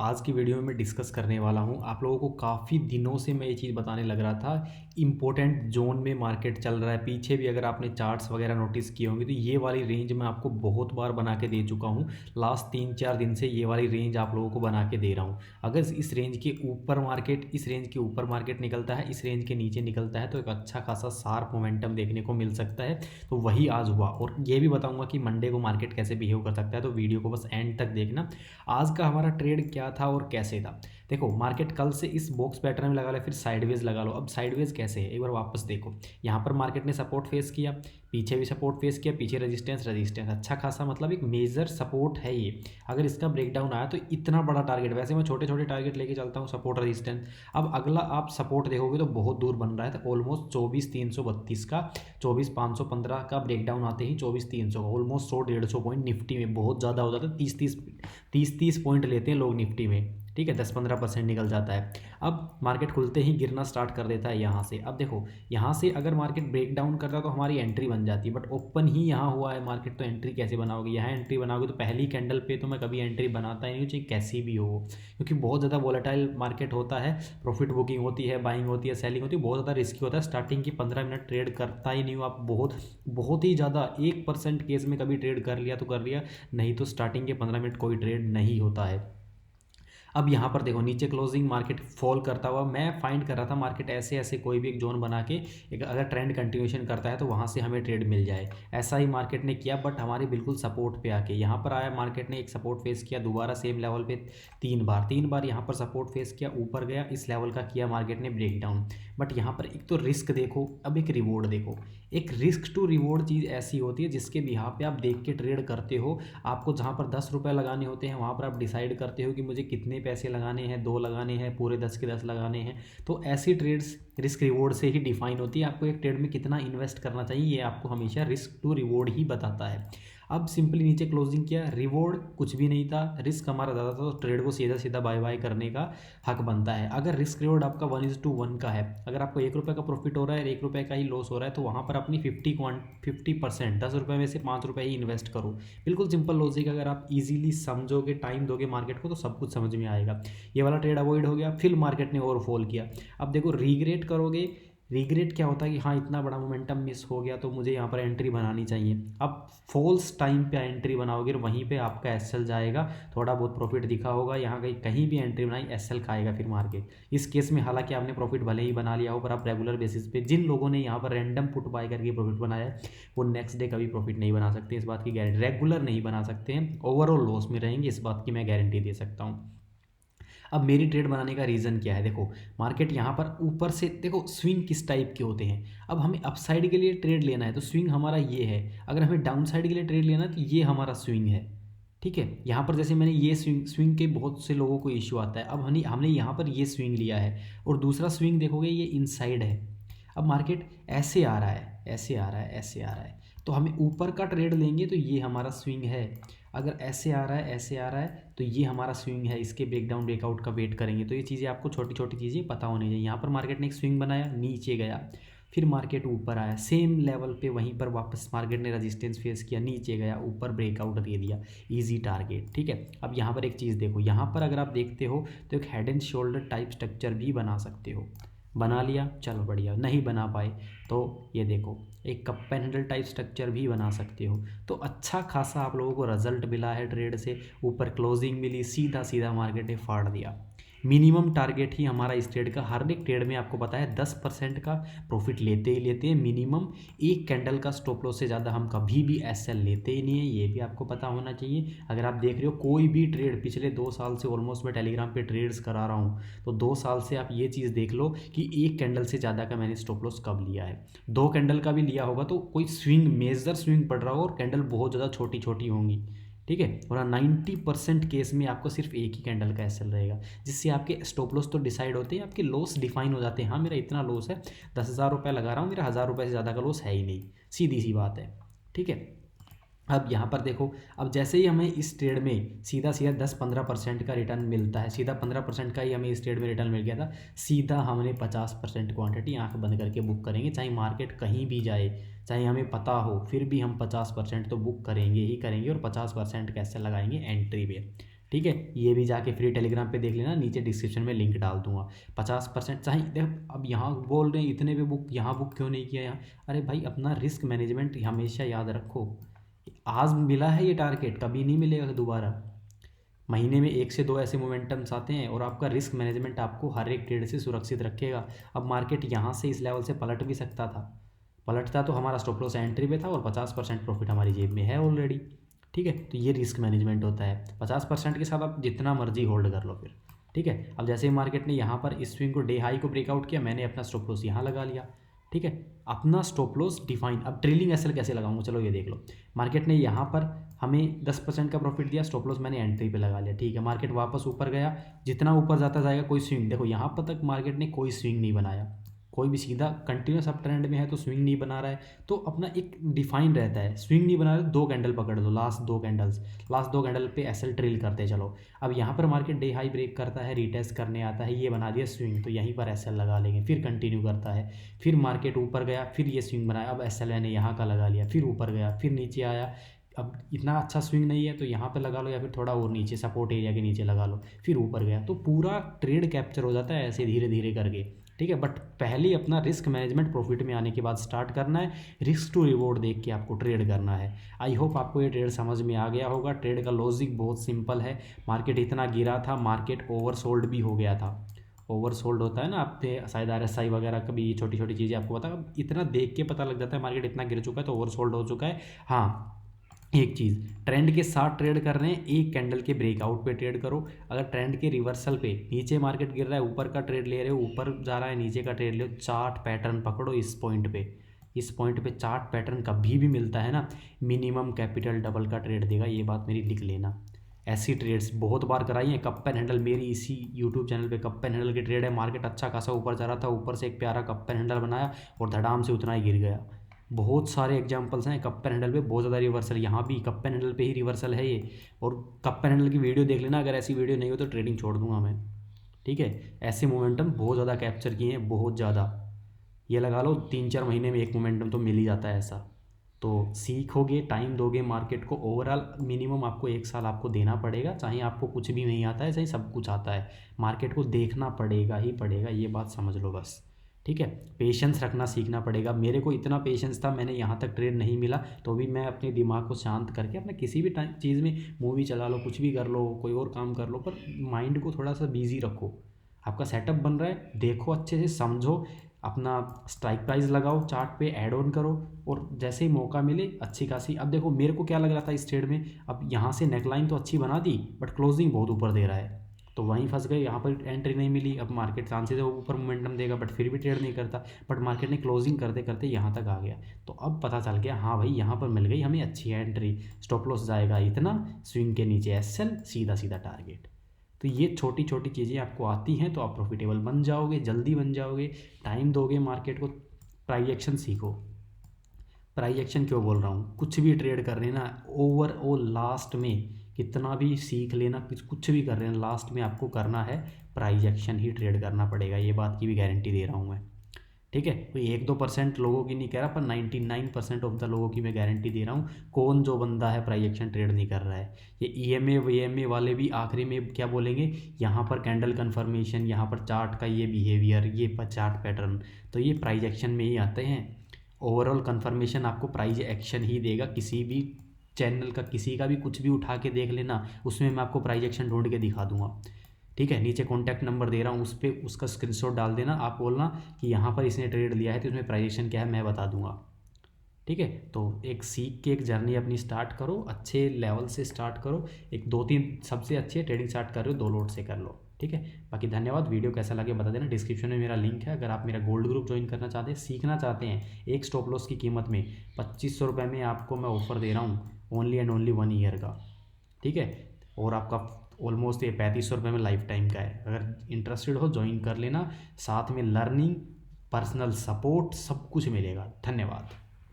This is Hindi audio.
आज की वीडियो में मैं डिस्कस करने वाला हूँ। आप लोगों को काफ़ी दिनों से मैं ये चीज़ बताने लग रहा था, इम्पोर्टेंट जोन में मार्केट चल रहा है। पीछे भी अगर आपने चार्ट्स वगैरह नोटिस किए होंगे तो ये वाली रेंज मैं आपको बहुत बार बना के दे चुका हूँ। लास्ट 3-4 दिन से ये वाली रेंज आप लोगों को बना के दे रहा हूँ। अगर इस रेंज के ऊपर मार्केट इस रेंज के ऊपर मार्केट निकलता है, इस रेंज के नीचे निकलता है तो एक अच्छा खासा शार्प मोमेंटम देखने को मिल सकता है। तो वही आज हुआ और ये भी बताऊँगा कि मंडे को मार्केट कैसे बिहेव कर सकता है। तो वीडियो को बस एंड तक देखना। आज का हमारा ट्रेड क्या था और कैसे था। देखो, मार्केट कल से इस बॉक्स पैटर्न में लगा लो, फिर साइडवेज लगा लो। अब साइडवेज कैसे है एक बार वापस देखो। यहाँ पर मार्केट ने सपोर्ट फेस किया, पीछे भी सपोर्ट फेस किया, पीछे रेजिस्टेंस रेजिस्टेंस अच्छा खासा, मतलब एक मेजर सपोर्ट है ये। अगर इसका ब्रेकडाउन आया तो इतना बड़ा टारगेट, वैसे मैं छोटे छोटे टारगेट लेके चलता हूँ, सपोर्ट रेजिस्टेंस। अब अगला आप सपोर्ट देखोगे तो बहुत दूर बन रहा है, तो ऑलमोस्ट 24,332 का, 24,515 का ब्रेकडाउन आते ही 24,300 का, ऑलमोस्ट 100-150 पॉइंट निफ्टी में बहुत ज़्यादा हो जाता है। 30-30 पॉइंट लेते हैं लोग निफ्टी में, ठीक है, 10-15% निकल जाता है। अब मार्केट खुलते ही गिरना स्टार्ट कर देता है यहाँ से। अब देखो, यहाँ से अगर मार्केट ब्रेक डाउन करता है तो हमारी एंट्री बन जाती है, बट ओपन ही यहाँ हुआ है मार्केट, तो एंट्री कैसे बनाओगे? यहाँ एंट्री बनाओगे तो पहली कैंडल पे तो मैं कभी एंट्री बनाता ही नहीं, चाहे कैसी भी हो, क्योंकि बहुत ज़्यादा वोलेटाइल मार्केट होता है। प्रॉफिट बुकिंग होती है, बाइंग होती है, सेलिंग होती है, बहुत ज़्यादा रिस्की होता है। स्टार्टिंग की 15 मिनट ट्रेड करता ही नहीं हो आप, बहुत बहुत ही ज़्यादा 1% केस में कभी ट्रेड कर लिया तो कर लिया, नहीं तो स्टार्टिंग के 15 मिनट कोई ट्रेड नहीं होता है। अब यहाँ पर देखो, नीचे क्लोजिंग मार्केट फॉल करता हुआ मैं फाइंड कर रहा था मार्केट ऐसे ऐसे कोई भी एक जोन बना के, एक अगर ट्रेंड कंटिन्यूशन करता है तो वहाँ से हमें ट्रेड मिल जाए। ऐसा ही मार्केट ने किया, बट हमारे बिल्कुल सपोर्ट पे आके यहाँ पर आया। मार्केट ने एक सपोर्ट फेस किया, दोबारा सेम लेवल पे 3 बार यहाँ पर सपोर्ट फेस किया, ऊपर गया, इस लेवल का किया मार्केट ने ब्रेक डाउन। बट यहाँ पर एक तो रिस्क देखो, अब एक रिवॉर्ड देखो। एक रिस्क टू रिवॉर्ड चीज़ ऐसी होती है जिसके बिहाफ पे आप देख के ट्रेड करते हो। आपको जहाँ पर 10 रुपये लगाने होते हैं वहाँ पर आप डिसाइड करते हो कि मुझे कितने पैसे लगाने हैं, 2 लगाने हैं, पूरे 10 के 10 लगाने हैं। तो ऐसी ट्रेड्स रिस्क रिवॉर्ड से ही डिफाइन होती है। आपको एक ट्रेड में कितना इन्वेस्ट करना चाहिए ये आपको हमेशा रिस्क टू रिवॉर्ड ही बताता है। अब सिंपली नीचे क्लोजिंग किया, रिवॉर्ड कुछ भी नहीं था, रिस्क हमारा ज़्यादा था, तो ट्रेड को सीधा सीधा बाय बाय करने का हक बनता है। अगर रिस्क रिवॉर्ड आपका 1:1 का है, अगर आपको 1 रुपये का प्रॉफिट हो रहा है, 1 रुपये का ही लॉस हो रहा है, तो वहाँ पर अपनी 50% 10 रुपये में से 5 रुपये ही इन्वेस्ट करो। बिल्कुल सिंपल लॉजिक, अगर आप इजीली समझोगे, टाइम दोगे मार्केट को, तो सब कुछ समझ में आएगा। ये वाला ट्रेड अवॉइड हो गया, फिर मार्केट ने और फॉल किया। अब देखो, रिग्रेट करोगे। रिग्रेट क्या होता है कि हाँ, इतना बड़ा मोमेंटम मिस हो गया तो मुझे यहाँ पर एंट्री बनानी चाहिए। अब फॉल्स टाइम पे एंट्री बनाओगे और वहीं पे आपका एसएल जाएगा, थोड़ा बहुत प्रॉफिट दिखा होगा, यहाँ कहीं कहीं भी एंट्री बनाई, एसएल खाएगा फिर मार्केट। इस केस में हालांकि आपने प्रॉफिट भले ही बना लिया हो, पर आप रेगुलर बेसिस पे, जिन लोगों ने यहाँ पर रैंडम पुट बाय करके प्रॉफिट बनाया है, वो नेक्स्ट डे कभी प्रॉफिट नहीं बना सकते, इस बात की गारंटी, रेगुलर नहीं बना सकते हैं, ओवरऑल लॉस में रहेंगे, इस बात की मैं गारंटी दे सकता हूँ। अब मेरी ट्रेड बनाने का रीज़न क्या है? देखो, मार्केट यहाँ पर ऊपर से देखो, स्विंग किस टाइप के होते हैं। अब हमें अप साइड के लिए ट्रेड लेना है तो स्विंग हमारा ये है, अगर हमें डाउन साइड के लिए ट्रेड लेना है तो ये हमारा स्विंग है, ठीक है। यहाँ पर जैसे मैंने ये स्विंग के बहुत से लोगों को इश्यू आता है। अब हमने हमने यहाँ पर ये स्विंग लिया है और दूसरा स्विंग देखोगे ये इनसाइड है। अब मार्केट ऐसे आ रहा है, ऐसे आ रहा है, ऐसे आ रहा है, तो हमें ऊपर का ट्रेड लेंगे तो ये हमारा स्विंग है। अगर ऐसे आ रहा है, ऐसे आ रहा है, तो ये हमारा स्विंग है। इसके ब्रेकडाउन ब्रेकआउट का वेट करेंगे। तो ये चीज़ें आपको छोटी छोटी चीज़ें पता होनी चाहिए। यहाँ पर मार्केट ने एक स्विंग बनाया, नीचे गया, फिर मार्केट ऊपर आया, सेम लेवल पे वहीं पर वापस मार्केट ने रेजिस्टेंस फेस किया, नीचे गया, ऊपर ब्रेकआउट दे दिया, इजी टारगेट, ठीक है। अब यहाँ पर एक चीज़ देखो, यहाँ पर अगर आप देखते हो तो एक head and shoulder type structure भी बना सकते हो। बना लिया, चलो बढ़िया। नहीं बना पाए तो ये देखो, एक cup and handle type structure भी बना सकते हो। तो अच्छा खासा आप लोगों को रिजल्ट मिला है ट्रेड से, ऊपर क्लोजिंग मिली, सीधा सीधा मार्केट ने फाड़ दिया। मिनिमम टारगेट ही हमारा इस ट्रेड का, हर एक ट्रेड में आपको पता है 10% का प्रॉफिट लेते ही लेते हैं मिनिमम। एक कैंडल का स्टॉप लॉस से ज़्यादा हम कभी भी एसएल लेते ही नहीं है, ये भी आपको पता होना चाहिए। अगर आप देख रहे हो कोई भी ट्रेड, पिछले 2 साल से ऑलमोस्ट मैं टेलीग्राम पे ट्रेड्स करा रहा हूँ, तो 2 साल से आप ये चीज़ देख लो कि एक कैंडल से ज़्यादा का मैंने स्टॉप लॉस कब लिया है। 2 कैंडल का भी लिया होगा तो कोई स्विंग, मेजर स्विंग पड़ रहा हो और कैंडल बहुत ज़्यादा छोटी छोटी होंगी, ठीक है। और 90% केस में आपको सिर्फ एक ही कैंडल का एसएल रहेगा, जिससे आपके स्टॉप लॉस तो डिसाइड होते हैं, आपके लॉस डिफाइन हो जाते हैं। हाँ, मेरा इतना लॉस है, 10,000 रुपये लगा रहा हूँ, मेरा 1,000 रुपये से ज़्यादा का लॉस है ही नहीं, सीधी सी बात है, ठीक है। अब यहाँ पर देखो, अब जैसे ही हमें इस ट्रेड में सीधा सीधा 10-15% का रिटर्न मिलता है, सीधा 15% का ही हमें इस ट्रेड में रिटर्न मिल गया था, सीधा हमने 50% क्वांटिटी आंख बंद करके बुक करेंगे, चाहे मार्केट कहीं भी जाए, चाहे हमें पता हो, फिर भी हम 50% तो बुक करेंगे ही करेंगे, और 50% कैसे लगाएंगे एंट्री पे, ठीक है, ये भी जाके फ्री टेलीग्राम पे देख लेना, नीचे डिस्क्रिप्शन में लिंक डाल दूंगा। 50% चाहे देखो, अब यहाँ बोल रहे हैं इतने पे बुक, यहाँ बुक क्यों नहीं किया यहाँ, अरे भाई अपना रिस्क मैनेजमेंट हमेशा याद रखो। आज मिला है ये टारगेट, कभी नहीं मिलेगा दोबारा। महीने में 1 से 2 ऐसे मोमेंटम्स आते हैं और आपका रिस्क मैनेजमेंट आपको हर एक ट्रेड से सुरक्षित रखेगा। अब मार्केट यहाँ से इस लेवल से पलट भी सकता था, पलटता तो हमारा स्टॉप लॉस एंट्री पे था और 50% प्रॉफिट हमारी जेब में है ऑलरेडी। ठीक है, तो ये रिस्क मैनेजमेंट होता है। 50% के साथ आप जितना मर्जी होल्ड कर लो फिर। ठीक है, अब जैसे ही मार्केट ने यहाँ पर इस स्विंग को डे हाई को ब्रेकआउट किया, मैंने अपना स्टॉप लॉस यहाँ लगा लिया। ठीक है, अपना स्टॉप लॉस डिफाइन। अब ट्रेलिंग एसएल कैसे लगाऊंगा, चलो ये देख लो। मार्केट ने यहाँ पर हमें 10% का प्रॉफिट दिया, स्टॉप लॉस मैंने एंट्री पे लगा लिया। ठीक है, मार्केट वापस ऊपर गया, जितना ऊपर जाता जाएगा कोई स्विंग, देखो यहाँ पर तक मार्केट ने कोई स्विंग नहीं बनाया, कोई भी सीधा कंटिन्यूस अप ट्रेंड में है तो स्विंग नहीं बना रहा है, तो अपना एक डिफाइन रहता है। स्विंग नहीं बना रहे तो 2 कैंडल पकड़ दो, लास्ट 2 कैंडल्स, लास्ट 2 कैंडल पे एसएल ट्रेल करते चलो। अब यहाँ पर मार्केट डे हाई ब्रेक करता है, रीटेस्ट करने आता है, ये बना दिया स्विंग, तो यहीं पर एसएल लगा लेंगे, फिर कंटिन्यू करता है, फिर मार्केट ऊपर गया, फिर ये स्विंग बनाया, अब एसएल मैंने यहाँ का लगा लिया, फिर ऊपर गया, फिर नीचे आया। अब इतना अच्छा स्विंग नहीं है तो यहाँ पे लगा लो, या फिर थोड़ा और नीचे सपोर्ट एरिया के नीचे लगा लो, फिर ऊपर गया, तो पूरा ट्रेड कैप्चर हो जाता है ऐसे धीरे धीरे करके। ठीक है, बट पहले अपना रिस्क मैनेजमेंट प्रॉफिट में आने के बाद स्टार्ट करना है, रिस्क टू रिवॉर्ड देख के आपको ट्रेड करना है। आई होप आपको ये ट्रेड समझ में आ गया होगा। ट्रेड का लॉजिक बहुत सिंपल है। मार्केट इतना गिरा था, मार्केट ओवरसोल्ड भी हो गया था। ओवरसोल्ड होता है ना, आप शायद आरएसआई वगैरह कभी छोटी छोटी चीज़ें आपको पता, इतना देख के पता लग जाता है मार्केट इतना गिर चुका है तो ओवरसोल्ड हो चुका है। हाँ, एक चीज़, ट्रेंड के साथ ट्रेड कर रहे हैं, एक कैंडल के ब्रेकआउट पे ट्रेड करो। अगर ट्रेंड के रिवर्सल पे नीचे मार्केट गिर रहा है, ऊपर का ट्रेड ले रहे हो, ऊपर जा रहा है, नीचे का ट्रेड ले हो, चार्ट पैटर्न पकड़ो इस पॉइंट पे। इस पॉइंट पे चार्ट पैटर्न कभी भी मिलता है ना, मिनिमम कैपिटल डबल का ट्रेड देगा, ये बात मेरी लिख लेना। ऐसी ट्रेड्स बहुत बार कराई हैं। कप एंड हैंडल, मेरी इसी यूट्यूब चैनल पे कप एंड हैंडल की ट्रेड है। मार्केट अच्छा खासा ऊपर जा रहा था, ऊपर से एक प्यारा कप एंड हैंडल बनाया और धड़ाम से उतना ही गिर गया। बहुत सारे एग्जांपल्स हैं कप एंड हैंडल पे, बहुत ज़्यादा रिवर्सल, यहाँ भी कप एंड हैंडल पे ही रिवर्सल है ये। और कप एंड हैंडल की वीडियो देख लेना, अगर ऐसी वीडियो नहीं हो तो ट्रेडिंग छोड़ दूंगा मैं। ठीक है, ऐसे मोमेंटम बहुत ज़्यादा कैप्चर किए हैं, बहुत ज़्यादा। ये लगा लो 3-4 महीने में एक मोमेंटम तो मिल ही जाता है ऐसा। तो सीखोगे, टाइम दोगे मार्केट को, ओवरऑल मिनिमम आपको 1 साल आपको देना पड़ेगा, चाहे आपको कुछ भी नहीं आता है चाहे सब कुछ आता है, मार्केट को देखना पड़ेगा ही पड़ेगा, ये बात समझ लो बस। ठीक है, पेशेंस रखना सीखना पड़ेगा। मेरे को इतना पेशेंस था, मैंने यहाँ तक ट्रेड नहीं मिला तो भी मैं अपने दिमाग को शांत करके अपना किसी भी चीज़ में, मूवी चला लो, कुछ भी कर लो, कोई और काम कर लो, पर माइंड को थोड़ा सा बिजी रखो। आपका सेटअप बन रहा है, देखो अच्छे से, समझो, अपना स्ट्राइक प्राइस लगाओ, चार्ट पे ऐड ऑन करो, और जैसे ही मौका मिले अच्छी खासी। अब देखो मेरे को क्या लग रहा था इस ट्रेड में, अब यहाँ से नेकलाइन तो अच्छी बना दी बट क्लोजिंग बहुत ऊपर दे रहा है, तो वहीं फंस गए, यहाँ पर एंट्री नहीं मिली। अब मार्केट चांसेस है ऊपर मोमेंटम देगा बट फिर भी ट्रेड नहीं करता, बट मार्केट ने क्लोजिंग करते करते यहाँ तक आ गया, तो अब पता चल गया हाँ भाई यहाँ पर मिल गई हमें अच्छी एंट्री, स्टॉप लॉस जाएगा इतना, स्विंग के नीचे एसएल, सीधा सीधा टारगेट। तो ये छोटी छोटी चीज़ें आपको आती हैं तो आप प्रॉफिटेबल बन जाओगे, जल्दी बन जाओगे। टाइम दोगे मार्केट को, प्राइस एक्शन सीखो। प्राइस एक्शन क्यों बोल रहा हूँ, कुछ भी ट्रेड कर रहे हैं ना, ओवरऑल लास्ट में कितना भी सीख लेना, कुछ भी कर रहे हैं, लास्ट में आपको करना है प्राइस एक्शन ही ट्रेड करना पड़ेगा, ये बात की भी गारंटी दे रहा हूँ मैं। ठीक है, कोई 1-2% लोगों की नहीं कह रहा, पर 99% ऑफ द लोगों की मैं गारंटी दे रहा हूँ। कौन जो बंदा है प्राइस एक्शन ट्रेड नहीं कर रहा है। ये ईएमए वीएमए वाले भी आखिरी में क्या बोलेंगे, यहाँ पर कैंडल कन्फर्मेशन, यहाँ पर चार्ट का ये बिहेवियर, ये चार्ट पैटर्न, तो ये प्राइस एक्शन में ही आते हैं। ओवरऑल कन्फर्मेशन आपको प्राइस एक्शन ही देगा। किसी भी चैनल का, किसी का भी कुछ भी उठा के देख लेना, उसमें मैं आपको प्राइस एक्शन ढूंढ के दिखा दूंगा। ठीक है, नीचे कॉन्टैक्ट नंबर दे रहा हूँ, उस पर उसका स्क्रीनशॉट डाल देना, आप बोलना कि यहाँ पर इसने ट्रेड लिया है तो इसमें प्राइस एक्शन क्या है, मैं बता दूंगा। ठीक है, तो एक सीख के एक जर्नी अपनी स्टार्ट करो, अच्छे लेवल से स्टार्ट करो, एक 2-3 सबसे अच्छे ट्रेडिंग स्टार्ट कर रहे हो 2 लोट से कर लो। ठीक है, बाकी धन्यवाद। वीडियो कैसा लगे बता देना, डिस्क्रिप्शन में मेरा लिंक है, अगर आप मेरा गोल्ड ग्रुप ज्वाइन करना चाहते हैं, सीखना चाहते हैं, एक स्टॉप लॉस की कीमत में 2500 रुपये में आपको मैं ऑफर दे रहा हूँ, ओनली एंड ओनली 1 ईयर का। ठीक है, और आपका ऑलमोस्ट ये 3500 रुपये में लाइफ टाइम का है। अगर इंटरेस्टेड हो ज्वाइन कर लेना, साथ में लर्निंग, पर्सनल सपोर्ट, सब कुछ मिलेगा। धन्यवाद।